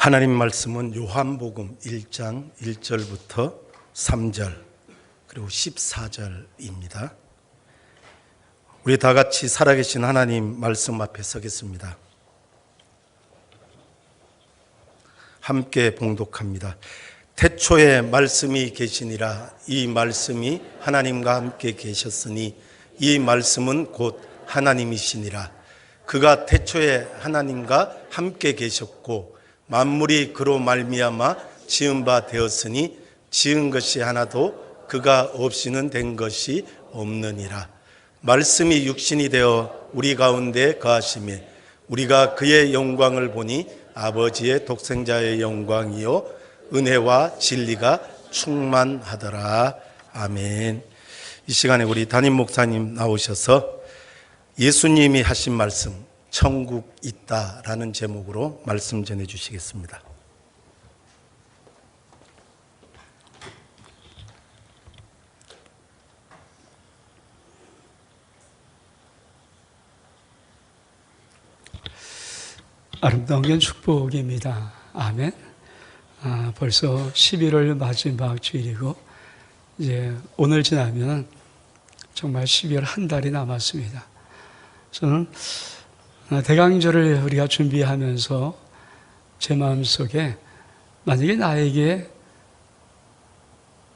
하나님 말씀은 요한복음 1장 1절부터 3절 그리고 14절입니다. 우리 다 같이 살아계신 하나님 말씀 앞에 서겠습니다. 함께 봉독합니다. 태초에 말씀이 계시니라. 이 말씀이 하나님과 함께 계셨으니 이 말씀은 곧 하나님이시니라. 그가 태초에 하나님과 함께 계셨고 만물이 그로 말미암아 지은 바 되었으니 지은 것이 하나도 그가 없이는 된 것이 없느니라. 말씀이 육신이 되어 우리 가운데 거하시매 우리가 그의 영광을 보니 아버지의 독생자의 영광이요 은혜와 진리가 충만하더라. 아멘. 이 시간에 우리 담임 목사님 나오셔서 예수님이 하신 말씀 천국 있다라는 제목으로 말씀 전해 주시겠습니다. 아름다운 축복입니다. 아멘. 벌써 11월 마지막 주일이고 이제 오늘 지나면 정말 12월 한 달이 남았습니다. 저는 대강절을 우리가 준비하면서 제 마음속에 만약에 나에게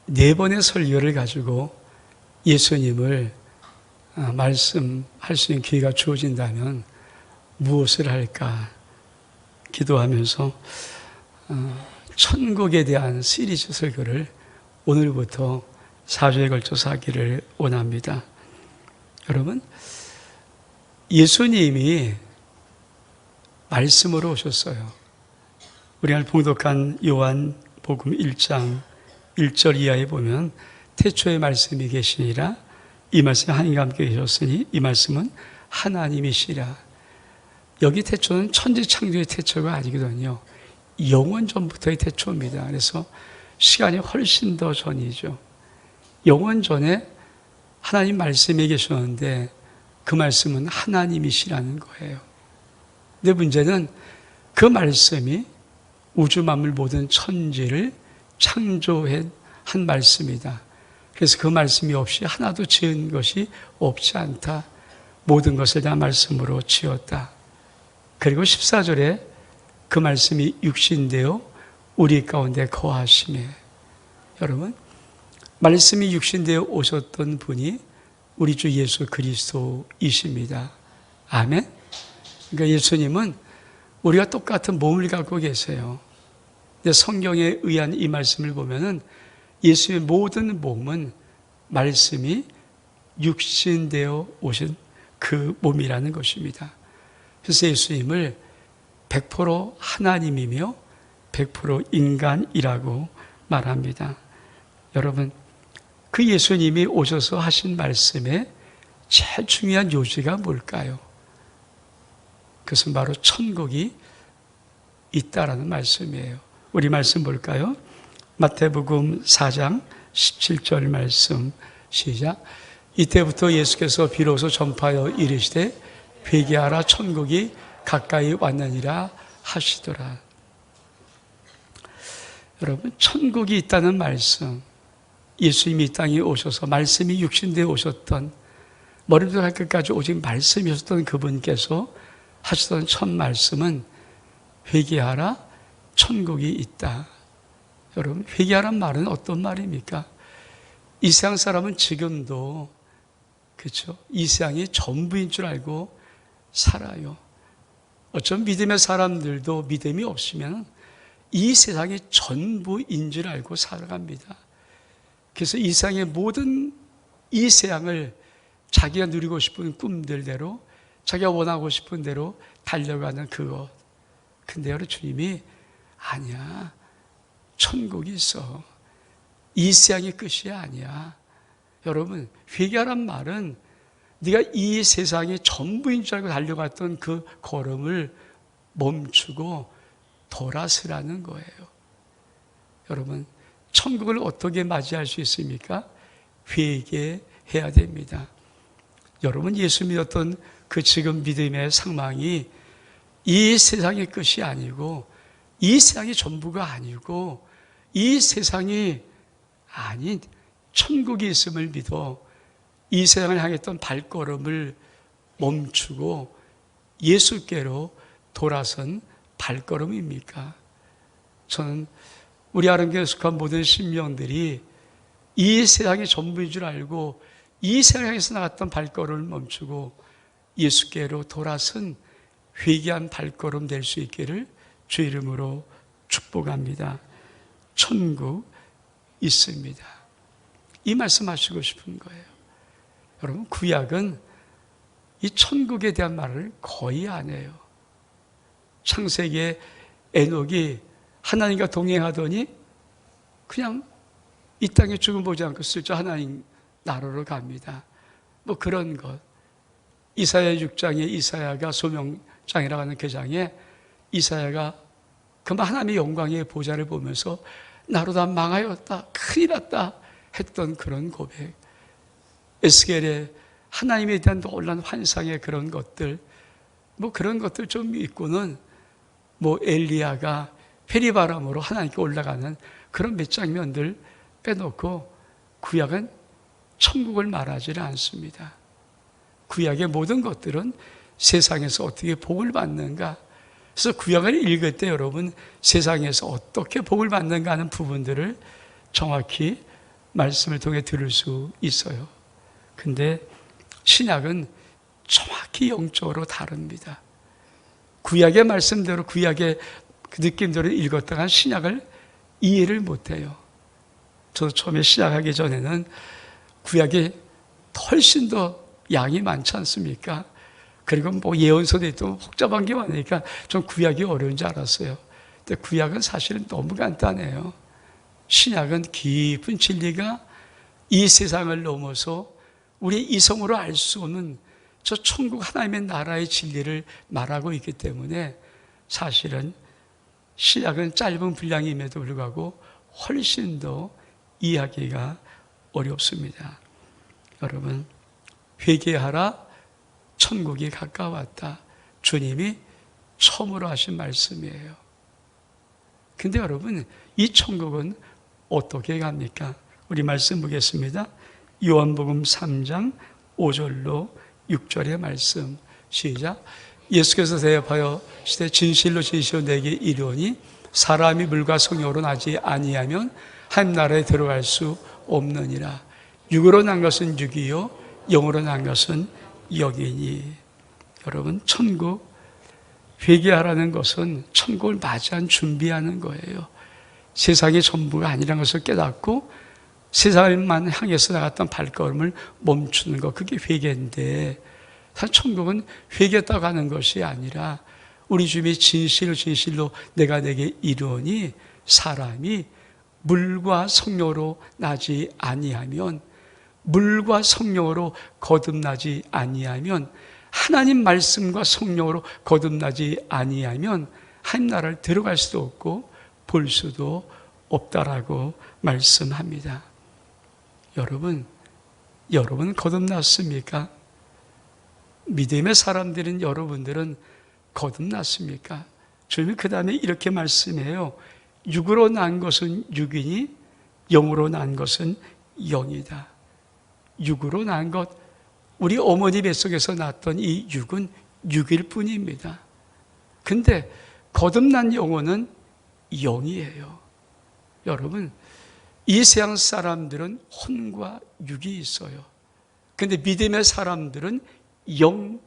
4번의 설교를 가지고 예수님을 말씀할 수 있는 기회가 주어진다면 무엇을 할까 기도하면서 천국에 대한 시리즈 설교를 오늘부터 4주에 걸쳐서 하기를 원합니다. 여러분, 예수님이 말씀으로 오셨어요. 우리 오늘 봉독한 요한복음 1장 1절 이하에 보면 태초에 말씀이 계시니라. 이 말씀이 하나님과 함께 계셨으니 이 말씀은 하나님이시라. 여기 태초는 천지창조의 태초가 아니거든요. 영원 전부터의 태초입니다. 그래서 시간이 훨씬 더 전이죠. 영원 전에 하나님 말씀이 계셨는데 그 말씀은 하나님이시라는 거예요. 근데 문제는 그 말씀이 우주 만물 모든 천지를 창조한 말씀이다. 그래서 그 말씀이 없이 하나도 지은 것이 없지 않다. 모든 것을 다 말씀으로 지었다. 그리고 14절에 그 말씀이 육신되어 우리 가운데 거하시매. 여러분, 말씀이 육신되어 오셨던 분이 우리 주 예수 그리스도이십니다. 아멘. 그러니까 예수님은 우리가 똑같은 몸을 갖고 계세요. 근데 성경에 의한 이 말씀을 보면은 예수의 모든 몸은 말씀이 육신되어 오신 그 몸이라는 것입니다. 그래서 예수님을 100% 하나님이며 100% 인간이라고 말합니다. 여러분, 그 예수님이 오셔서 하신 말씀의 제일 중요한 요지가 뭘까요? 그것은 바로 천국이 있다라는 말씀이에요. 우리 말씀 볼까요? 마태복음 4장 17절 말씀 시작. 이때부터 예수께서 비로소 전파하여 이르시되 회개하라 천국이 가까이 왔느니라 하시더라. 여러분, 천국이 있다는 말씀, 예수님이 이 땅에 오셔서 말씀이 육신되어 오셨던 머리부터 발끝까지 오직 말씀이셨던 그분께서 하시던 첫 말씀은 회개하라 천국이 있다. 여러분, 회개하란 말은 어떤 말입니까? 이 세상 사람은 지금도 그렇죠? 이 세상이 전부인 줄 알고 살아요. 어쩜 믿음의 사람들도 믿음이 없으면 이 세상이 전부인 줄 알고 살아갑니다. 그래서 이 세상의 모든 이 세상을 자기가 누리고 싶은 꿈들대로 자기가 원하고 싶은 대로 달려가는 그것. 근데 여러분, 주님이 아니야. 천국이 있어. 이 세상의 끝이 아니야. 여러분, 회개하란 말은 네가 이 세상의 전부인 줄 알고 달려갔던 그 걸음을 멈추고 돌아서라는 거예요. 여러분, 천국을 어떻게 맞이할 수 있습니까? 회개해야 됩니다. 여러분, 예수 믿었던 그 지금 믿음의 상황이 이 세상의 끝이 아니고 이 세상이 전부가 아니고 이 세상이 아닌 천국이 있음을 믿어 이 세상을 향했던 발걸음을 멈추고 예수께로 돌아선 발걸음입니까? 저는 우리 아름교회에 속한 모든 신명들이 이 세상이 전부인 줄 알고 이 세상에서 나갔던 발걸음을 멈추고 예수께로 돌아선 회개한 발걸음 될 수 있기를 주 이름으로 축복합니다. 천국 있습니다. 이 말씀하시고 싶은 거예요. 여러분, 구약은 이 천국에 대한 말을 거의 안 해요. 창세기에 에녹이 하나님과 동행하더니 그냥 이 땅에 죽음 보지 않고 슬쩍 하나님 나라로 갑니다. 뭐 그런 것. 이사야 6장에 이사야가 소명장이라고 하는 그 장에 이사야가 그만 하나님의 영광의 보좌를 보면서 나로 다 망하였다, 큰일 났다 했던 그런 고백. 에스겔의 하나님에 대한 놀라운 환상의 그런 것들, 뭐 그런 것들 좀 있고는 뭐 엘리야가 회리바람으로 하나님께 올라가는 그런 몇 장면들 빼놓고 구약은 천국을 말하지 않습니다. 구약의 모든 것들은 세상에서 어떻게 복을 받는가. 그래서 구약을 읽을 때 여러분 세상에서 어떻게 복을 받는가 하는 부분들을 정확히 말씀을 통해 들을 수 있어요. 근데 신약은 정확히 영적으로 다릅니다. 구약의 말씀대로 구약의 그 느낌대로 읽었다가 신약을 이해를 못해요. 저도 처음에 시작하기 전에는 구약이 훨씬 더 양이 많지 않습니까? 그리고 뭐 예언서도 있고 복잡한 게 많으니까 좀 구약이 어려운 줄 알았어요. 근데 구약은 사실은 너무 간단해요. 신약은 깊은 진리가 이 세상을 넘어서 우리 이성으로 알 수 없는 저 천국 하나님의 나라의 진리를 말하고 있기 때문에 사실은 신약은 짧은 분량임에도 불구하고 훨씬 더 이해하기가 어렵습니다. 여러분, 회개하라, 천국이 가까웠다. 주님이 처음으로 하신 말씀이에요. 근데 여러분, 이 천국은 어떻게 갑니까? 우리 말씀 보겠습니다. 요한복음 3장 5절로 6절의 말씀 시작. 예수께서 대답하여 시대 진실로 진실로 내게 이르노니 사람이 물과 성령으로 나지 아니하면 하나님 나라에 들어갈 수 없느니라. 육으로 난 것은 육이요 영으로 난 것은 영이니. 여러분, 천국 회개하라는 것은 천국을 맞이한 준비하는 거예요. 세상이 전부가 아니라는 것을 깨닫고 세상만 향해서 나갔던 발걸음을 멈추는 것, 그게 회개인데 사실 천국은 회개했다고 하는 것이 아니라 우리 주님이 진실로 진실로 내가 내게 이르노니 사람이 물과 성령으로 나지 아니하면, 물과 성령으로 거듭나지 아니하면, 하나님 말씀과 성령으로 거듭나지 아니하면 하나님 나라를 들어갈 수도 없고 볼 수도 없다라고 말씀합니다. 여러분 거듭났습니까? 믿음의 사람들인 여러분들은 거듭났습니까? 주님이 그 다음에 이렇게 말씀해요. 육으로 난 것은 육이니 영으로 난 것은 영이다. 육으로 난 것, 우리 어머니 뱃속에서 났던 이 육은 육일 뿐입니다. 근데 거듭난 영혼은 영이에요. 여러분, 이 세상 사람들은 혼과 육이 있어요. 근데 믿음의 사람들은 영,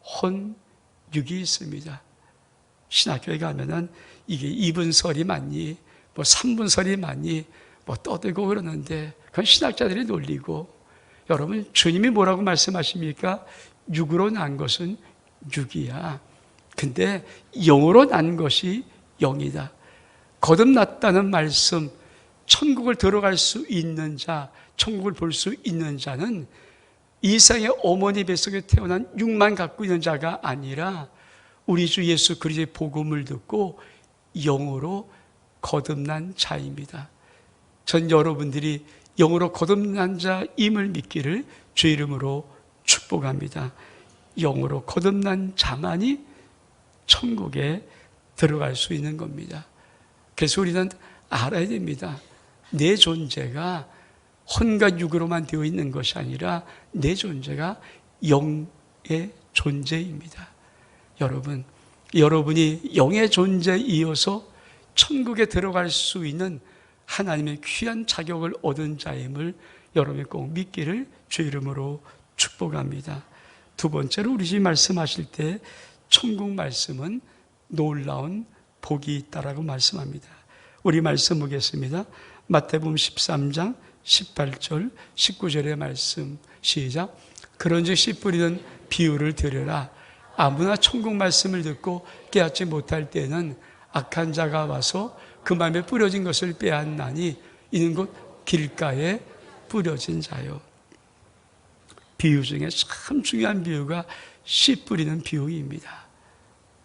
혼, 육이 있습니다. 신학교에 가면은 이게 2분설이 맞니, 뭐 3분설이 맞니, 뭐 떠들고 그러는데 그건 신학자들이 놀리고, 여러분 주님이 뭐라고 말씀하십니까? 육으로 난 것은 육이야. 근데 영으로 난 것이 영이다. 거듭났다는 말씀, 천국을 들어갈 수 있는 자, 천국을 볼 수 있는 자는 이 세상의 어머니 뱃속에 태어난 육만 갖고 있는 자가 아니라 우리 주 예수 그리스도의 복음을 듣고 영으로 거듭난 자입니다. 전 여러분들이 영으로 거듭난 자임을 믿기를 주 이름으로 축복합니다. 영으로 거듭난 자만이 천국에 들어갈 수 있는 겁니다. 그래서 우리는 알아야 됩니다. 내 존재가 혼과 육으로만 되어 있는 것이 아니라 내 존재가 영의 존재입니다. 여러분, 여러분이 영의 존재에 이어서 천국에 들어갈 수 있는 하나님의 귀한 자격을 얻은 자임을 여러분이 꼭 믿기를 주의 이름으로 축복합니다. 두 번째로 우리 주님 말씀하실 때 천국 말씀은 놀라운 복이 있다라고 말씀합니다. 우리 말씀 보겠습니다. 마태복음 13장 18절 19절의 말씀 시작. 그런즉 씨 뿌리는 비유를 들으라. 아무나 천국 말씀을 듣고 깨닫지 못할 때는 악한 자가 와서 그 마음에 뿌려진 것을 빼앗나니 이는 곧 길가에 뿌려진 자요. 비유 중에 참 중요한 비유가 씨 뿌리는 비유입니다.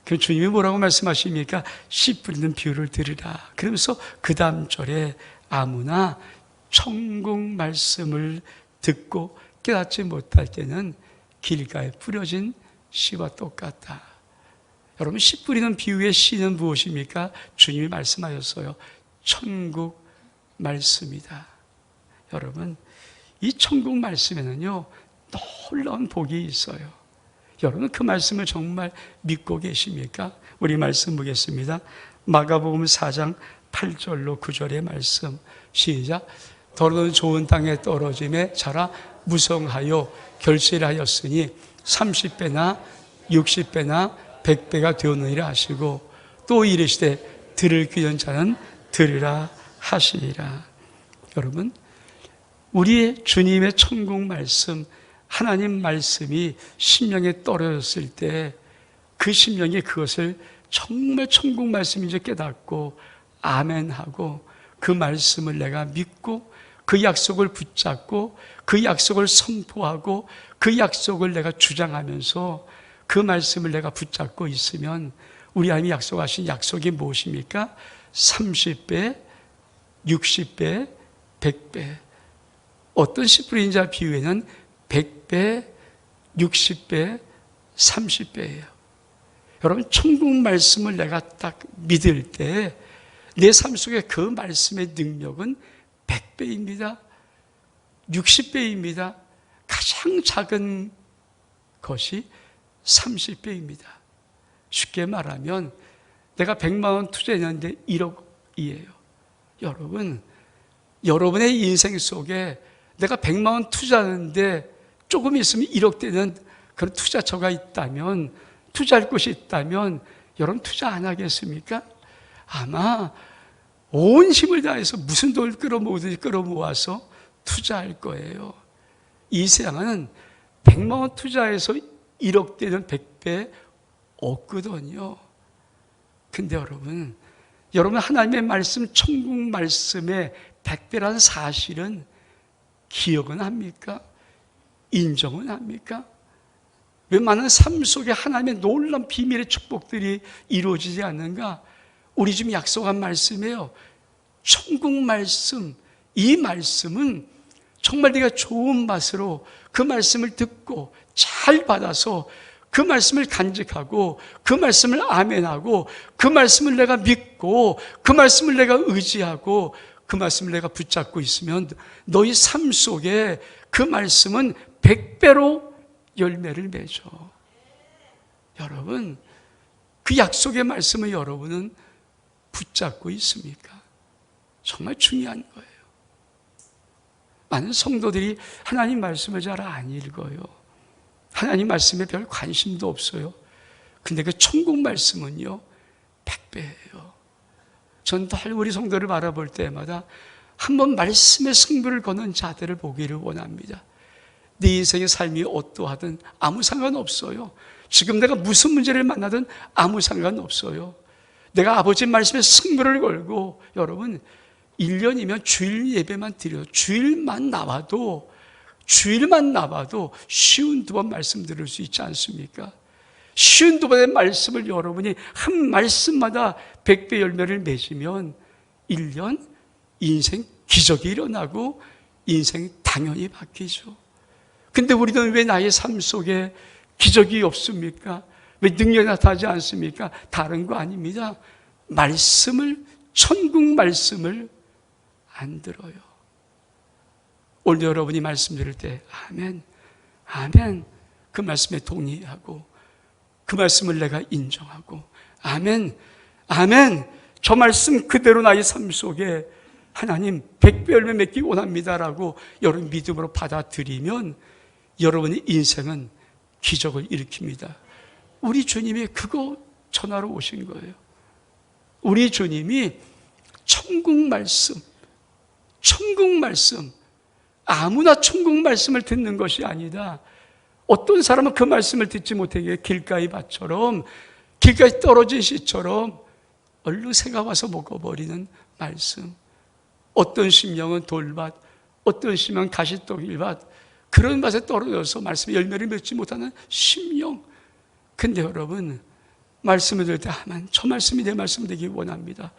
그 주님이 뭐라고 말씀하십니까? 씨 뿌리는 비유를 들으라. 그러면서 그 다음 절에 아무나 천국 말씀을 듣고 깨닫지 못할 때는 길가에 뿌려진 씨와 똑같다. 여러분, 씨 뿌리는 비유의 씨는 무엇입니까? 주님이 말씀하셨어요. 천국 말씀이다. 여러분, 이 천국 말씀에는요, 놀라운 복이 있어요. 여러분, 그 말씀을 정말 믿고 계십니까? 우리 말씀 보겠습니다. 마가복음 4장 8절로 9절의 말씀 시작. 더러운 좋은 땅에 떨어짐에 자라 무성하여 결실하였으니 30배나 60배나 100배가 되었느니라 하시고 또 이르시되 들을 귀한 자는 들으라 하시니라. 여러분, 우리의 주님의 천국 말씀, 하나님 말씀이 심령에 떨어졌을 때 그 심령이 그것을 정말 천국 말씀인지 깨닫고 아멘하고 그 말씀을 내가 믿고 그 약속을 붙잡고 그 약속을 선포하고 그 약속을 내가 주장하면서 그 말씀을 내가 붙잡고 있으면 우리 하나님이 약속하신 약속이 무엇입니까? 30배, 60배, 100배. 어떤 씨 뿌린 자 비유에는 100배, 60배, 30배예요. 여러분, 천국 말씀을 내가 딱 믿을 때 내 삶 속에 그 말씀의 능력은 100배입니다. 60배입니다. 가장 작은 것이 30배입니다. 쉽게 말하면 내가 100만 원 투자했는데 1억이에요. 여러분, 여러분의 인생 속에 내가 100만 원 투자하는데 조금 있으면 1억 되는 그런 투자처가 있다면, 투자할 곳이 있다면 여러분 투자 안 하겠습니까? 아마 온 힘을 다해서 무슨 돈을 끌어모으든지 끌어모아서 투자할 거예요. 이 세상은 100만 원 투자해서 1억 되는 100배 없거든요. 근데 여러분 하나님의 말씀, 천국 말씀의 100배라는 사실은 기억은 합니까? 인정은 합니까? 왜 많은 삶 속에 하나님의 놀라운 비밀의 축복들이 이루어지지 않는가? 우리 지금 약속한 말씀이에요. 천국 말씀, 이 말씀은 정말 네가 좋은 맛으로 그 말씀을 듣고 잘 받아서 그 말씀을 간직하고 그 말씀을 아멘하고 그 말씀을 내가 믿고 그 말씀을 내가 의지하고 그 말씀을 내가 붙잡고 있으면 너희 삶 속에 그 말씀은 100배로 열매를 맺어. 여러분, 그 약속의 말씀을 여러분은 붙잡고 있습니까? 정말 중요한 거예요. 많은 성도들이 하나님 말씀을 잘 안 읽어요. 하나님 말씀에 별 관심도 없어요. 근데 그 천국 말씀은요, 100배예요. 전 늘 우리 성도를 바라볼 때마다 한번 말씀의 승부를 거는 자들을 보기를 원합니다. 네 인생의 삶이 어떠하든 아무 상관없어요. 지금 내가 무슨 문제를 만나든 아무 상관없어요. 내가 아버지 말씀에 승부를 걸고, 여러분 1년이면 주일 예배만 드려요. 주일만 나와도 쉬운 2번 말씀 들을 수 있지 않습니까? 쉬운 2번의 말씀을 여러분이 한 말씀마다 100배 열매를 맺으면 1년 인생 기적이 일어나고 인생이 당연히 바뀌죠. 근데 우리는 왜 나의 삶 속에 기적이 없습니까? 왜 능력이 나타나지 않습니까? 다른 거 아닙니다. 천국 말씀을 안 들어요. 오늘 여러분이 말씀 들을 때 아멘, 아멘, 그 말씀에 동의하고 그 말씀을 내가 인정하고 아멘, 아멘, 저 말씀 그대로 나의 삶 속에 하나님 100배 열매 맺기 원합니다라고 여러분 믿음으로 받아들이면 여러분의 인생은 기적을 일으킵니다. 우리 주님이 그거 전하러 오신 거예요. 우리 주님이 천국 말씀, 아무나 천국 말씀을 듣는 것이 아니다. 어떤 사람은 그 말씀을 듣지 못하게 길가의 밭처럼, 길가에 떨어진 씨처럼 얼른 새가 와서 먹어버리는 말씀. 어떤 심령은 돌밭, 어떤 심령은 가시떨기밭, 그런 밭에 떨어져서 말씀의 열매를 맺지 못하는 심령. 근데 여러분, 말씀을 들을 때 아멘, 저 말씀이 내 말씀 되기 원합니다.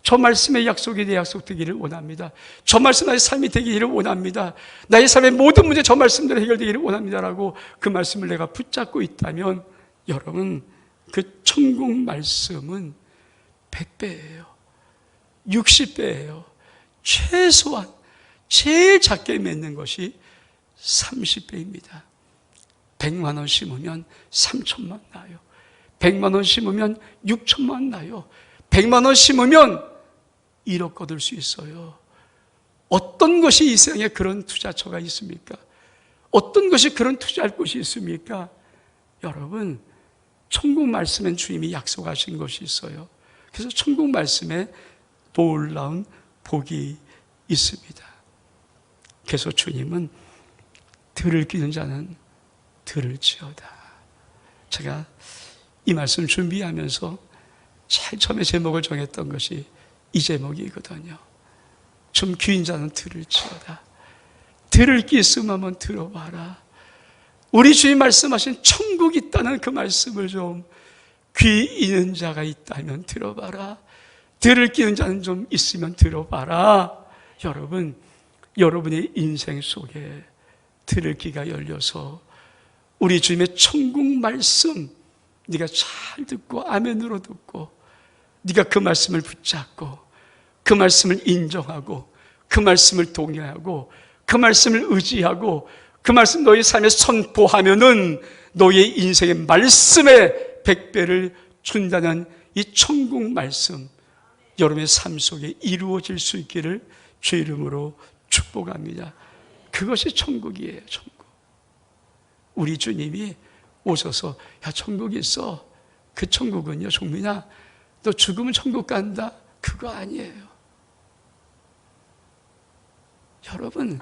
저 말씀의 약속이 내 약속 되기를 원합니다. 저 말씀 나의 삶이 되기를 원합니다. 나의 삶의 모든 문제 저 말씀대로 해결되기를 원합니다라고 그 말씀을 내가 붙잡고 있다면 여러분, 그 천국 말씀은 100배예요. 60배예요. 최소한 제일 작게 맺는 것이 30배입니다. 100만 원 심으면 3천만 나요. 100만 원 심으면 6천만 나요. 100만 원 심으면 1억 얻을 수 있어요. 어떤 것이 이 세상에 그런 투자처가 있습니까? 어떤 것이 그런 투자할 곳이 있습니까? 여러분, 천국 말씀엔 주님이 약속하신 것이 있어요. 그래서 천국 말씀에 놀라운 복이 있습니다. 그래서 주님은 들을 끼는 자는 들을지어다. 제가 이 말씀 준비하면서 제일 처음에 제목을 정했던 것이 이 제목이거든요. 좀 귀인 자는 들을지어다. 들을 귀 있으면 한번 들어봐라. 우리 주님 말씀하신 천국이 있다는 그 말씀을 좀 귀 있는 자가 있다면 들어봐라. 들을 끼는 자는 좀 있으면 들어봐라. 여러분, 여러분의 인생 속에 들을 귀가 열려서 우리 주님의 천국 말씀 네가 잘 듣고 아멘으로 듣고 네가 그 말씀을 붙잡고 그 말씀을 인정하고 그 말씀을 동의하고 그 말씀을 의지하고 그 말씀 너희 삶에 선포하면은 너의 인생의 말씀에 100배를 준다는 이 천국 말씀 여러분의 삶 속에 이루어질 수 있기를 주 이름으로 축복합니다. 그것이 천국이에요. 천국. 우리 주님이 오셔서 야 천국이 있어. 그 천국은요 종민아 너 죽으면 천국 간다. 그거 아니에요. 여러분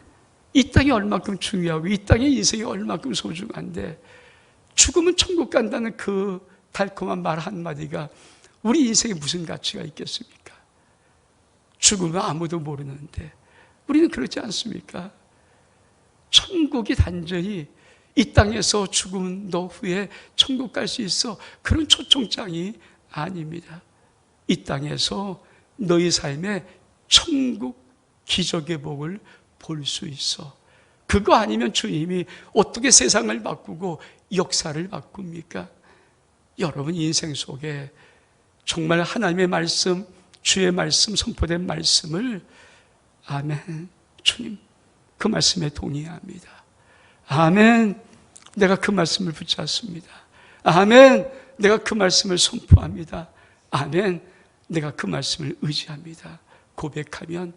이 땅이 얼마큼 중요하고 이 땅의 인생이 얼마큼 소중한데 죽으면 천국 간다는 그 달콤한 말 한마디가 우리 인생에 무슨 가치가 있겠습니까? 죽으면 아무도 모르는데 우리는 그렇지 않습니까? 천국이 단전히 이 땅에서 죽은 너 후에 천국 갈 수 있어 그런 초청장이 아닙니다. 이 땅에서 너희 삶에 천국 기적의 복을 볼 수 있어. 그거 아니면 주님이 어떻게 세상을 바꾸고 역사를 바꿉니까? 여러분 인생 속에 정말 하나님의 말씀, 주의 말씀, 선포된 말씀을 아멘, 주님 그 말씀에 동의합니다. 아멘, 내가 그 말씀을 붙잡습니다. 아멘, 내가 그 말씀을 선포합니다. 아멘, 내가 그 말씀을 의지합니다. 고백하면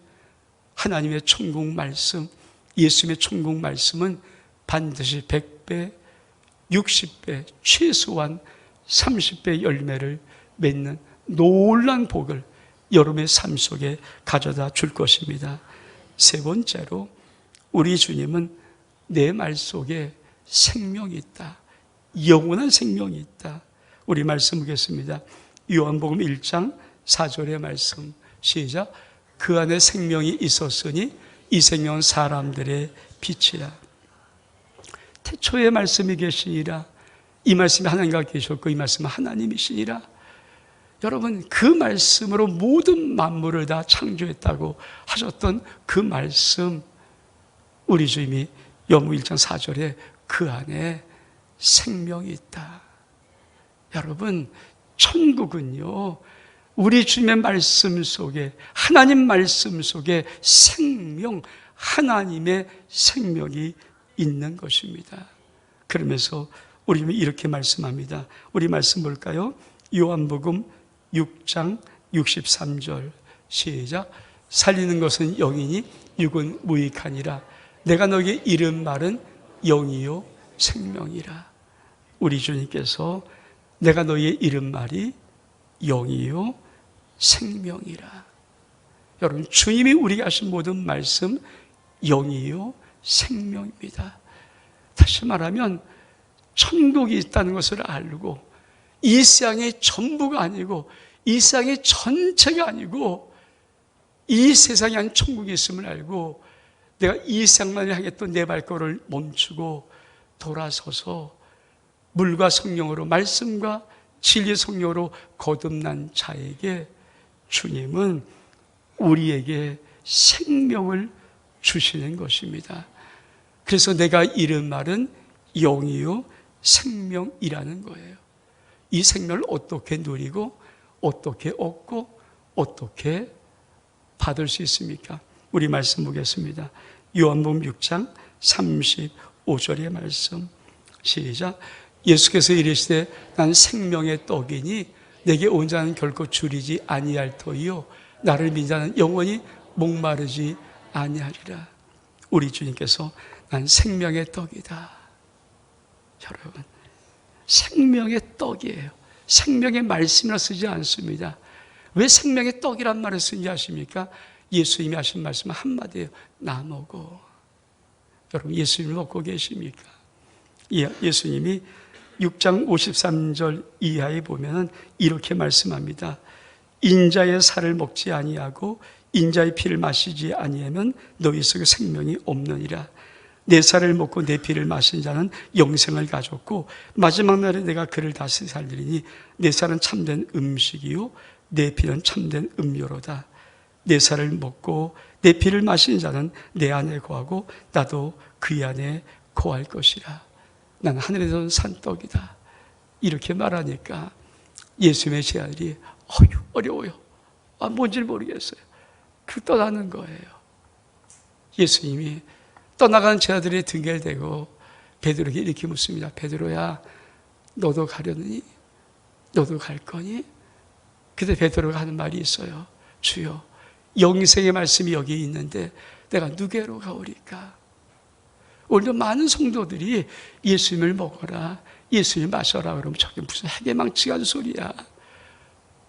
하나님의 천국 말씀, 예수님의 천국 말씀은 반드시 100배, 60배, 최소한 30배 열매를 맺는 놀라운 복을 여러분의 삶 속에 가져다 줄 것입니다. 세 번째로 우리 주님은 내 말 속에 생명이 있다. 영원한 생명이 있다. 우리 말씀 보겠습니다. 요한복음 1장 4절의 말씀 시작. 그 안에 생명이 있었으니 이 생명은 사람들의 빛이라. 태초에 말씀이 계시니라. 이 말씀이 하나님과 계셨고 이 말씀은 하나님이시니라. 여러분 그 말씀으로 모든 만물을 다 창조했다고 하셨던 그 말씀 우리 주님이 요한복음 1장 4절에 그 안에 생명이 있다. 여러분, 천국은요, 우리 주님의 말씀 속에, 하나님 말씀 속에 생명, 하나님의 생명이 있는 것입니다. 그러면서 우리는 이렇게 말씀합니다. 우리 말씀 볼까요? 요한복음 6장 63절 시작. 살리는 것은 영이니 육은 무익하니라. 내가 너에게 이른 말은 영이요 생명이라. 우리 주님께서 내가 너에게 이른 말이 영이요 생명이라. 여러분, 주님이 우리에게 하신 모든 말씀 영이요 생명입니다. 다시 말하면 천국이 있다는 것을 알고, 이 세상의 전부가 아니고, 이 세상의 전체가 아니고, 이 세상에 한 천국이 있음을 알고, 내가 이 세상만을 향했던 내 발걸음을 멈추고 돌아서서 물과 성령으로, 말씀과 진리 성령으로 거듭난 자에게 주님은 우리에게 생명을 주시는 것입니다. 그래서 내가 이른 말은 영이요 생명이라는 거예요. 이 생명을 어떻게 누리고 어떻게 얻고 어떻게 받을 수 있습니까? 우리 말씀 보겠습니다. 요한복음 6장 35절의 말씀 시작. 예수께서 이르시되 난 생명의 떡이니 내게 온 자는 결코 줄이지 아니할 터이요 나를 믿는 자는 영원히 목마르지 아니하리라. 우리 주님께서 난 생명의 떡이다. 여러분, 생명의 떡이에요. 생명의 말씀이라 쓰지 않습니다. 왜 생명의 떡이란 말을 쓰는지 아십니까? 예수님이 하신 말씀은 한마디예요. 나 먹어. 여러분, 예수님을 먹고 계십니까? 예수님이 6장 53절 이하에 보면 이렇게 말씀합니다. 인자의 살을 먹지 아니하고 인자의 피를 마시지 아니하면 너희 속에 생명이 없느니라. 내 살을 먹고 내 피를 마신 자는 영생을 가졌고 마지막 날에 내가 그를 다시 살리니 내 살은 참된 음식이요 내 피는 참된 음료로다. 내 살을 먹고 내 피를 마신 자는 내 안에 거하고 나도 그 안에 거할 것이라. 난 하늘에서 산 떡이다. 이렇게 말하니까 예수님의 제자들이 어려워요. 뭔지를 모르겠어요. 그 떠나는 거예요. 예수님이 떠나가는 제자들의 등에 대고 베드로에게 이렇게 묻습니다. 베드로야, 너도 가려느니? 너도 갈 거니? 그때 베드로가 하는 말이 있어요. 주여, 영생의 말씀이 여기 있는데 내가 누구로 가오리까? 오늘도 많은 성도들이 예수님을 먹어라, 예수님 마셔라 그러면 저게 무슨 해괴망측한 소리야.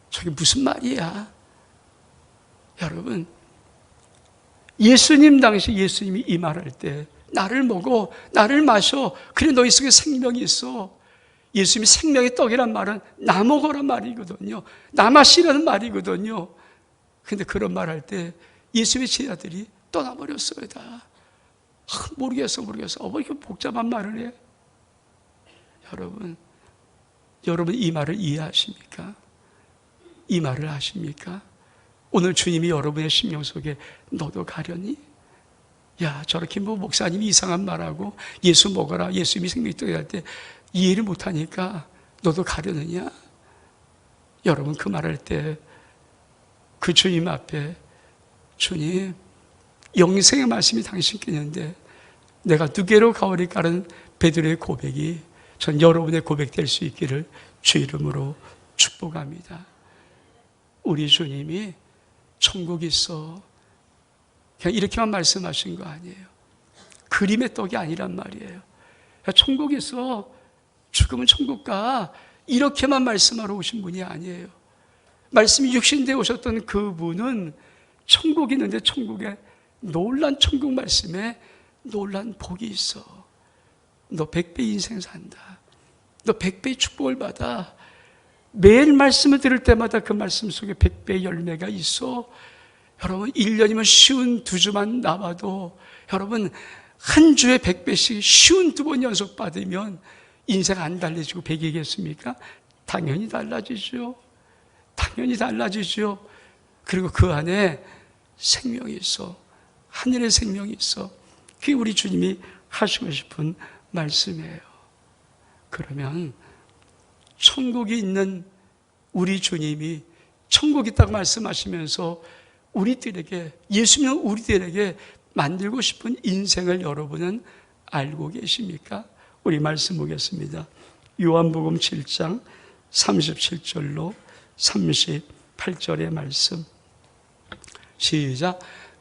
저게 무슨 말이야. 여러분, 예수님 당시 예수님이 이 말할 때 나를 먹어, 나를 마셔, 그래 너희 속에 생명이 있어. 예수님이 생명의 떡이란 말은 나 먹어란 말이거든요. 나 마시라는 말이거든요. 근데 그런 말 할 때 예수님의 제자들이 떠나버렸어요. 다 모르겠어. 왜 이렇게 복잡한 말을 해? 여러분 이 말을 이해하십니까? 이 말을 아십니까? 오늘 주님이 여러분의 심령 속에 너도 가려니? 야, 저렇게 목사님이 이상한 말하고 예수 먹어라, 예수님이 생명이 떡이라 할 때 이해를 못하니까 너도 가려느냐? 여러분, 그 말할 때 그 주님 앞에 주님, 영생의 말씀이 당신께 있는데 내가 누구로 가오리까라는 베드로의 고백이 전 여러분의 고백될 수 있기를 주 이름으로 축복합니다. 우리 주님이 천국이 있어, 그냥 이렇게만 말씀하신 거 아니에요. 그림의 떡이 아니란 말이에요. 천국이 있어, 죽으면 천국 가, 이렇게만 말씀하러 오신 분이 아니에요. 말씀이 육신되어 오셨던 그분은 천국이 있는데 천국에 놀란 천국 말씀에 놀란 복이 있어. 너 100배 인생 산다. 너 100배의 축복을 받아. 매일 말씀을 들을 때마다 그 말씀 속에 100배의 열매가 있어. 여러분, 1년이면 쉬운 2주만 남아도 여러분 한 주에 100배씩 쉬운 2번 연속 받으면 인생 안 달라지고 100이겠습니까? 당연히 달라지죠. 당연히 달라지죠. 그리고 그 안에 생명이 있어. 하늘의 생명이 있어. 그게 우리 주님이 하시고 싶은 말씀이에요. 그러면 천국이 있는 우리 주님이 천국이 있다고 말씀하시면서 우리들에게, 예수 믿는 우리들에게 만들고 싶은 인생을 여러분은 알고 계십니까? 우리 말씀 보겠습니다. 요한복음 7장 37절로 38절의 말씀. 시작.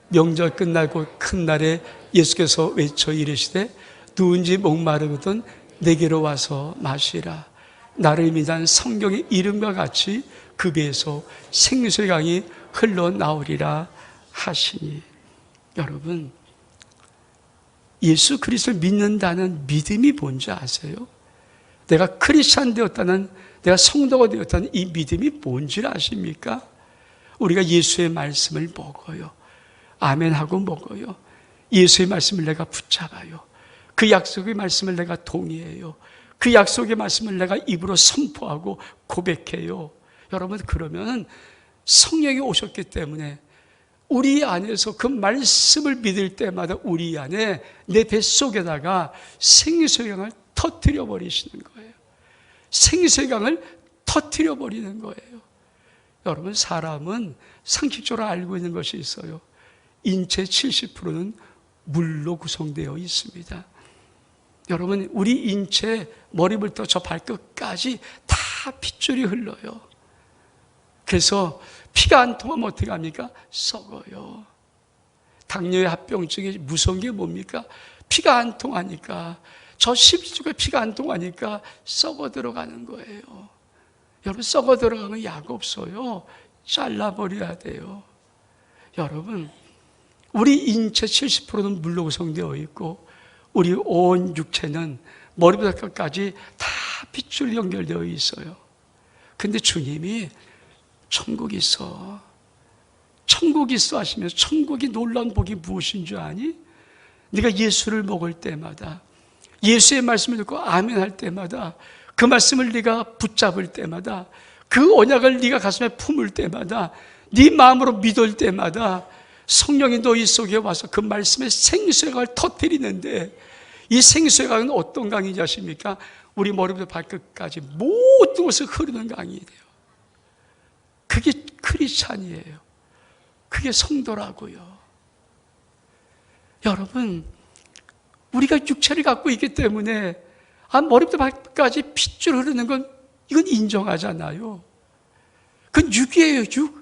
명절 끝나고 큰 날에 예수께서 외쳐 이르시되 누군지 목마르거든 내게로 와서 마시라. 나를 믿는 성경의 이름과 같이 그 배에서 생수의 강이 흘러나오리라 하시니. 여러분, 예수 그리스도를 믿는다는 믿음이 뭔지 아세요? 내가 크리스찬 되었다는, 내가 성도가 되었다는 이 믿음이 뭔지 아십니까? 우리가 예수의 말씀을 먹어요. 아멘하고 먹어요. 예수의 말씀을 내가 붙잡아요. 그 약속의 말씀을 내가 동의해요. 그 약속의 말씀을 내가 입으로 선포하고 고백해요. 여러분, 그러면 성령이 오셨기 때문에 우리 안에서 그 말씀을 믿을 때마다 우리 안에 내 뱃속에다가 생수의 강을 터뜨려 버리시는 거예요. 생수의 강을 터뜨려 버리는 거예요. 여러분, 사람은 상식적으로 알고 있는 것이 있어요. 인체 70%는 물로 구성되어 있습니다. 여러분, 우리 인체 머리부터 저 발끝까지 다 핏줄이 흘러요. 그래서 피가 안 통하면 어떻게 합니까? 썩어요. 당뇨의 합병증이 무서운 게 뭡니까? 피가 안 통하니까, 저 십이쪽에 피가 안 통하니까 썩어 들어가는 거예요. 여러분, 썩어 들어가면 약 없어요. 잘라버려야 돼요. 여러분, 우리 인체 70%는 물로 구성되어 있고 우리 온 육체는 머리부터 끝까지 다 핏줄 연결되어 있어요. 근데 주님이 천국이 있어, 천국이 있어 하시면서 천국이 놀라운 복이 무엇인 줄 아니? 네가 예수를 먹을 때마다, 예수의 말씀을 듣고 아멘 할 때마다, 그 말씀을 네가 붙잡을 때마다, 그 언약을 네가 가슴에 품을 때마다, 네 마음으로 믿을 때마다 성령이 너희 속에 와서 그 말씀의 생수의 강을 터뜨리는데, 이 생수의 강은 어떤 강인지 아십니까? 우리 머리부터 발끝까지 모든 곳에 흐르는 강이 돼요. 그게 크리스찬이에요. 그게 성도라고요. 여러분, 우리가 육체를 갖고 있기 때문에 머리부터 발끝까지 핏줄 흐르는 건 이건 인정하잖아요. 그건 육이에요, 육.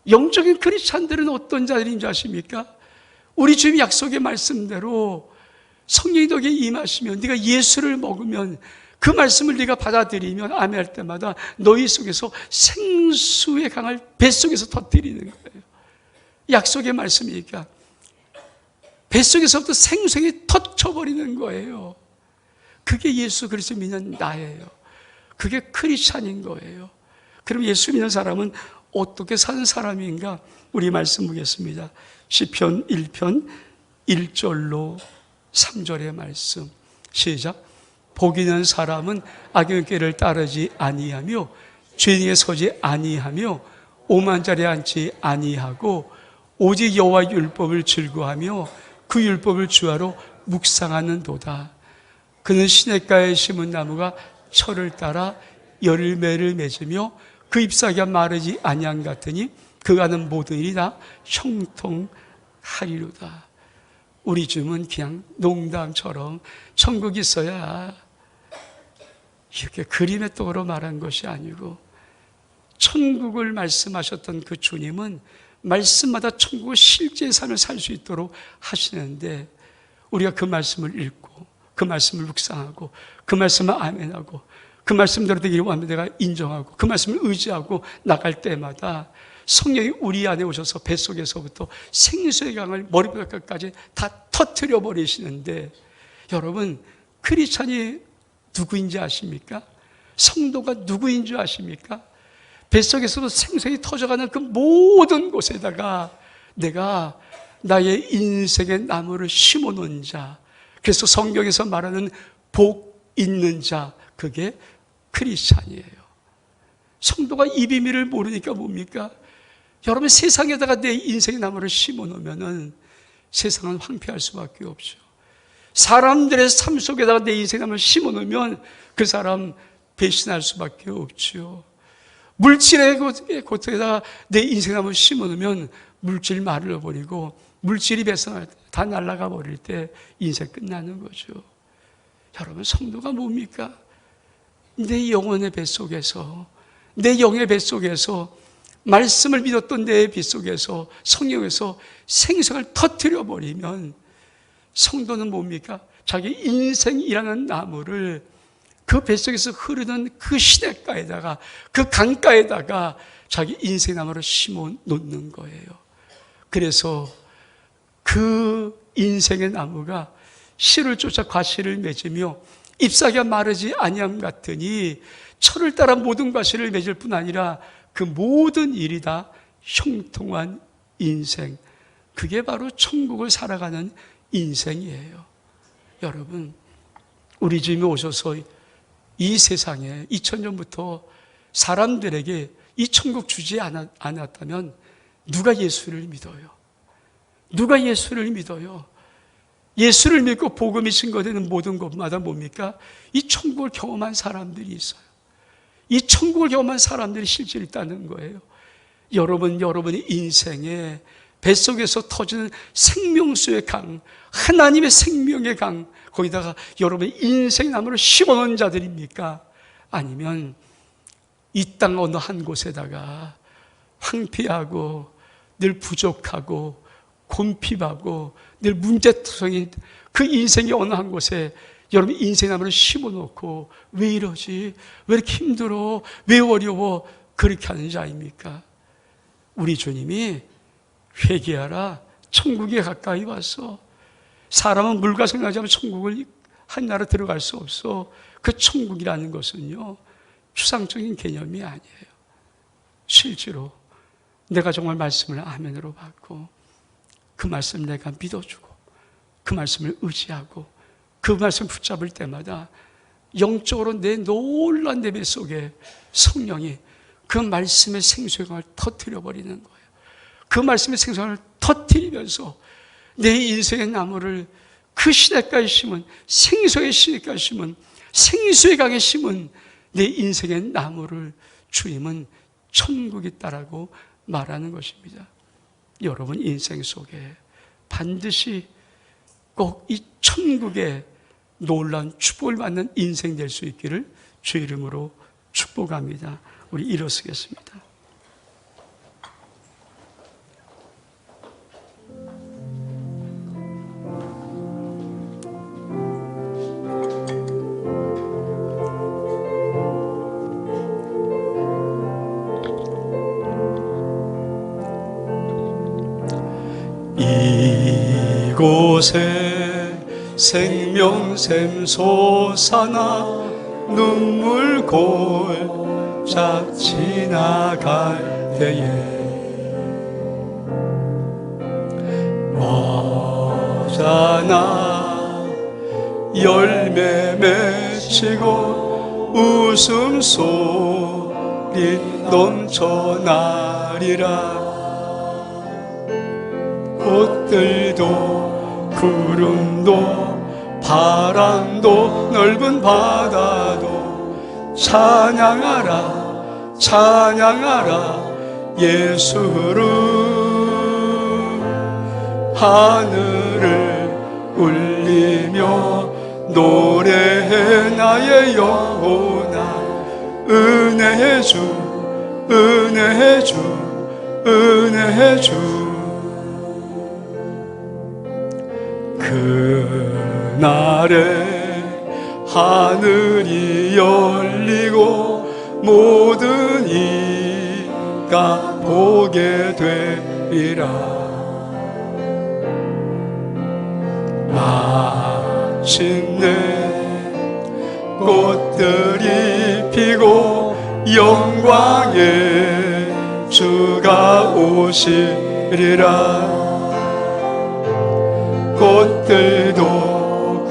영적인 크리스찬들은 어떤 자들인지 아십니까? 우리 주님 약속의 말씀대로 성령이 너에게 임하시면, 네가 예수를 먹으면, 그 말씀을 네가 받아들이면 아멘할 때마다 너희 속에서 생수의 강을 뱃속에서 터뜨리는 거예요. 약속의 말씀이니까 뱃속에서부터 생수가 터쳐버리는 거예요. 그게 예수 그리스도 믿는 나예요. 그게 크리스찬인 거예요. 그럼 예수 믿는 사람은 어떻게 사는 사람인가? 우리 말씀 보겠습니다. 시편 1편 1절로 3절의 말씀. 시작. 복 있는 사람은 악의 길을 따르지 아니하며 죄인에게 서지 아니하며 오만 자리에 앉지 아니하고 오직 여호와의 율법을 즐거워하며 그 율법을 주하로 묵상하는도다. 그는 시냇가에 심은 나무가 철을 따라 열매를 맺으며 그 잎사귀가 마르지 아니한 같으니 그가 하는 모든 일이 다 형통하리로다. 우리 주님은 그냥 농담처럼 천국이 있어야 이렇게 그림의 떡으로 말한 것이 아니고, 천국을 말씀하셨던 그 주님은 말씀마다 천국의 실제 삶을 살 수 있도록 하시는데, 우리가 그 말씀을 읽고 그 말씀을 묵상하고 그 말씀을 아멘하고 그 말씀대로 되기를 원하면 내가 인정하고 그 말씀을 의지하고 나갈 때마다 성령이 우리 안에 오셔서 뱃속에서부터 생수의 강을 머리부터 끝까지 다 터뜨려 버리시는데, 여러분, 크리스찬이 누구인지 아십니까? 성도가 누구인지 아십니까? 뱃속에서도 생수가 터져가는 그 모든 곳에다가 내가 나의 인생의 나무를 심어놓은 자, 그래서 성경에서 말하는 복 있는 자, 그게 크리스찬이에요. 성도가 이 비밀을 모르니까 뭡니까? 여러분, 세상에다가 내 인생의 나무를 심어놓으면 세상은 황폐할 수밖에 없죠. 사람들의 삶 속에다가 내 인생의 나무를 심어놓으면 그 사람 배신할 수밖에 없지요. 물질의 고통에다가 내 인생을 한번 심어놓으면 물질 말려버리고 물질이 배서 다 날아가 버릴 때 인생 끝나는 거죠. 여러분, 성도가 뭡니까? 내 영혼의 뱃속에서, 내 영의 뱃속에서, 말씀을 믿었던 내 뱃속에서, 성령에서 생성을 터뜨려 버리면 성도는 뭡니까? 자기 인생이라는 나무를 그 뱃속에서 흐르는 그 시냇가에다가, 그 강가에다가 자기 인생 나무를 심어 놓는 거예요. 그래서 그 인생의 나무가 씨를 쫓아 과실을 맺으며 잎사귀가 마르지 아니함 같으니, 철을 따라 모든 과실을 맺을 뿐 아니라 그 모든 일이 다 형통한 인생, 그게 바로 천국을 살아가는 인생이에요. 여러분, 우리 주님이 오셔서 이 세상에 2000년부터 사람들에게 이 천국 주지 않았다면 누가 예수를 믿어요? 누가 예수를 믿어요? 예수를 믿고 복음이 증거되는 모든 곳마다 뭡니까? 이 천국을 경험한 사람들이 있어요. 이 천국을 경험한 사람들이 실제로 있다는 거예요. 여러분의 인생에 뱃속에서 터지는 생명수의 강, 하나님의 생명의 강, 거기다가 여러분의 인생 나무를 심어놓은 자들입니까? 아니면 이 땅 어느 한 곳에다가 황폐하고 늘 부족하고 곤핍하고 늘 문제투성인 그 인생의 어느 한 곳에 여러분 인생 나무를 심어놓고 왜 이러지? 왜 이렇게 힘들어? 왜 어려워? 그렇게 하는 자입니까? 우리 주님이 회개하라, 천국에 가까이 왔어. 사람은 물과 생각하지 않으면 천국을 한 나라 들어갈 수 없어. 그 천국이라는 것은요, 추상적인 개념이 아니에요. 실제로 내가 정말 말씀을 아멘으로 받고 그 말씀을 내가 믿어주고 그 말씀을 의지하고 그 말씀 붙잡을 때마다 영적으로 내 놀란 내 뱃속에 성령이 그 말씀의 생수강을 터뜨려버리는 거예요. 그 말씀의 생수강을 터뜨리면서 내 인생의 나무를 그 시냇가에 심은, 생수의 시냇가에 심은, 생수의 강에 심은 내 인생의 나무를 주님은 천국이 있다라고 말하는 것입니다. 여러분 인생 속에 반드시 꼭 이 천국의 놀라운 축복을 받는 인생 될 수 있기를 주 이름으로 축복합니다. 우리 일어서겠습니다. 이곳에 생명샘 솟아나 눈물 골짝 지나갈 때에 머자나 열매 맺히고 웃음소리 넘쳐나리라. 꽃들도 구름도 바람도 넓은 바다도 찬양하라 찬양하라 예수를. 하늘을 울리며 노래해 나의 영혼아. 은혜의 주 은혜의 주 은혜의 주. 그날에 하늘이 열리고 모든 이가 보게 되리라. 마침내 꽃들이 피고 영광의 주가 오시리라. 꽃들도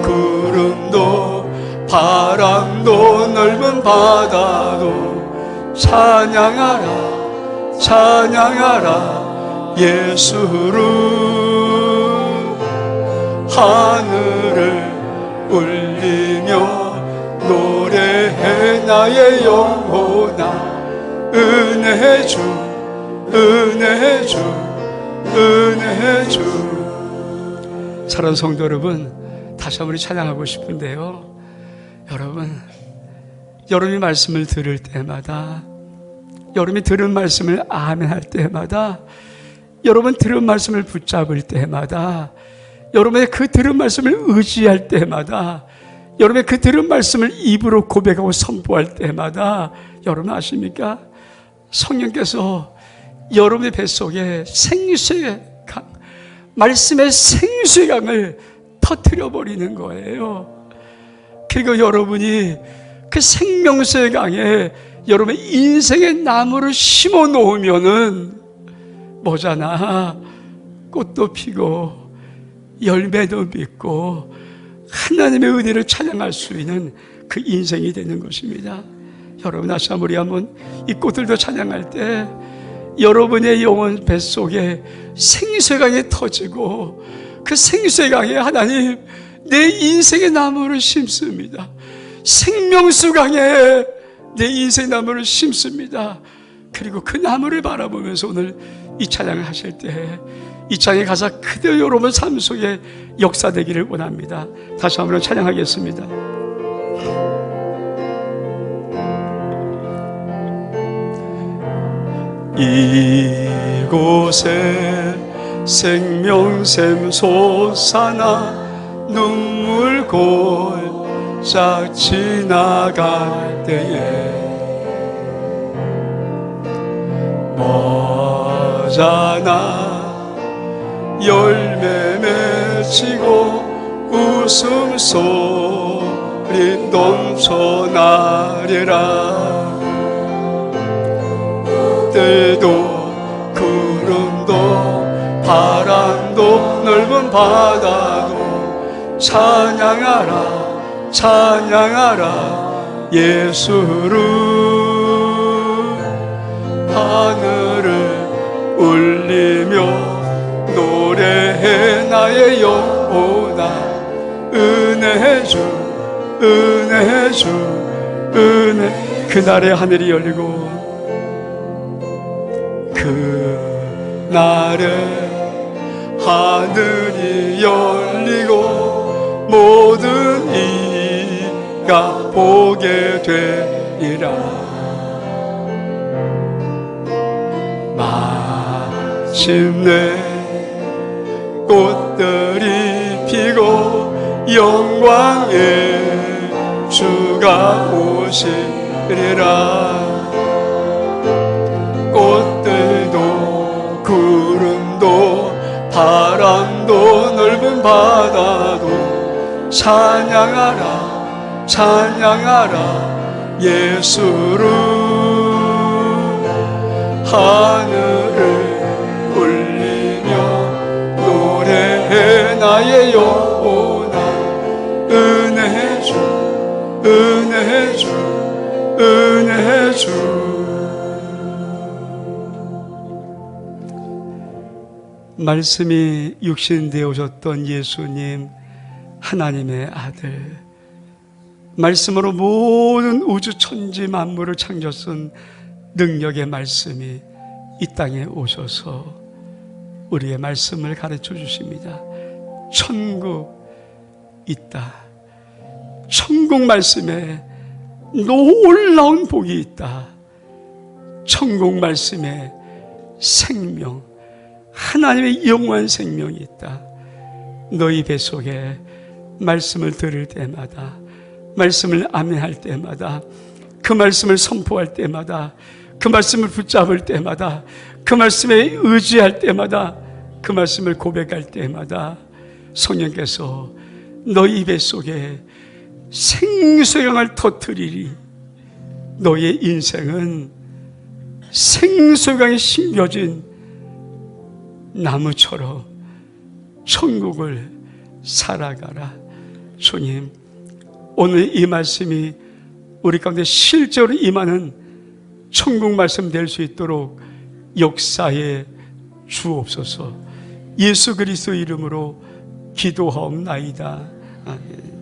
구름도 바람도 넓은 바다도 찬양하라 찬양하라 예수를. 하늘을 울리며 노래해 나의 영혼아 은혜의 주 은혜의 주 은혜의 주. 사랑하는 성도 여러분, 다시 한번 찬양하고 싶은데요, 여러분이 말씀을 들을 때마다, 여러분이 들은 말씀을 아멘할 때마다, 여러분 들은 말씀을 붙잡을 때마다, 여러분의 그 들은 말씀을 의지할 때마다, 여러분의 그 들은 말씀을 입으로 고백하고 선포할 때마다, 여러분 아십니까? 성령께서 여러분의 뱃속에 생수의 강, 말씀의 생수의 강을 터뜨려 버리는 거예요. 그리고 여러분이 그 생명수의 강에 여러분의 인생의 나무를 심어 놓으면은 뭐잖아, 꽃도 피고 열매도 맺고 하나님의 은혜를 찬양할 수 있는 그 인생이 되는 것입니다. 여러분 다시 한번 우리 한번 이 꽃들도 찬양할 때 여러분의 영혼 뱃속에 생수의 강이 터지고 그 생수의 강에 하나님 내 인생의 나무를 심습니다. 생명수 강에 내 인생의 나무를 심습니다. 그리고 그 나무를 바라보면서 오늘 이 찬양을 하실 때 이 찬양의 가사 그대로 여러분 삶 속에 역사되기를 원합니다. 다시 한번 찬양하겠습니다. 이곳에 생명샘 솟아나 눈물 골짝 지나갈 때에 머잖아 열매 맺히고 웃음소리 넘쳐나리라. 때도 구름도 바람도 넓은 바다도 찬양하라 찬양하라 예수를. 하늘을 울리며 노래해 나의 영혼아 은혜의 주 은혜의 주 은혜. 그날의 하늘이 열리고 그날에 하늘이 열리고 모든 이가 보게 되리라. 마침내 꽃들이 피고 영광의 주가 오시리라. 꽃들도 구름도 바람도 넓은 바다도 찬양하라 찬양하라 예수를. 하늘을 울리며 노래해 나의 영혼아 은혜의 주 은혜의 주 은혜의 주. 말씀이 육신되어 오셨던 예수님, 하나님의 아들, 말씀으로 모든 우주 천지 만물을 창조한 능력의 말씀이 이 땅에 오셔서 우리의 말씀을 가르쳐 주십니다. 천국 있다. 천국 말씀에 놀라운 복이 있다. 천국 말씀에 생명, 하나님의 영원한 생명이 있다. 너희 뱃속에 말씀을 들을 때마다, 말씀을 아멘할 때마다, 그 말씀을 선포할 때마다, 그 말씀을 붙잡을 때마다, 그 말씀에 의지할 때마다, 그 말씀을 고백할 때마다 성령께서 너희 뱃속에 생수강을 터뜨리리. 너의 인생은 생수강에 심겨진 나무처럼 천국을 살아가라. 주님, 오늘 이 말씀이 우리 가운데 실제로 임하는 천국 말씀 될 수 있도록 역사에 주옵소서. 예수 그리스도 이름으로 기도하옵나이다. 아멘.